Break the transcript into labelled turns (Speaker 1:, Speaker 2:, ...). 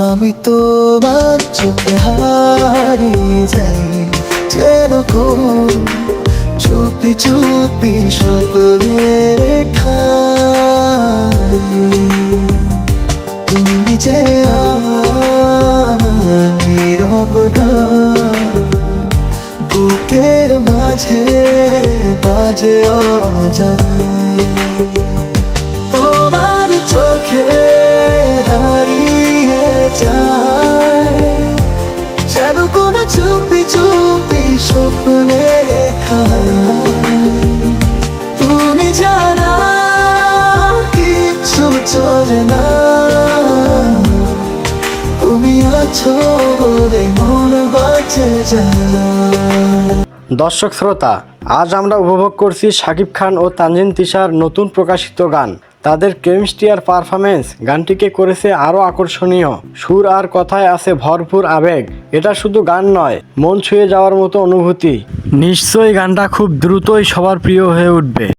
Speaker 1: আমি তোমার চোখে হারিয়ে যাই, যেরকম চুপি চুপি স্বপ্নের খাই। তুমি যে আমার নীরবতা, বুকের মাঝে বাজে অজানাই। তোমার চোখে হারিয়ে যায়, যেন কোনো চুপি চুপি স্বপ্নে খাই। তুমি জানা কিচ্ছু চলে না, তুমি আছো বলে মন বাঁচে যায়।
Speaker 2: দর্শক শ্রোতা, আজ আমরা উপভোগ করছি শাকিব খান ও তানজিন তিশার নতুন প্রকাশিত গান। তাদের কেমিস্ট্রি আর পারফরমেন্স গানটিকে করেছে আরও আকর্ষণীয়। সুর আর কথায় আছে ভরপুর আবেগ। এটা শুধু গান নয়, মন ছুঁয়ে যাওয়ার মতো অনুভূতি। নিশ্চয়ই গানটা খুব দ্রুতই সবার প্রিয় হয়ে উঠবে।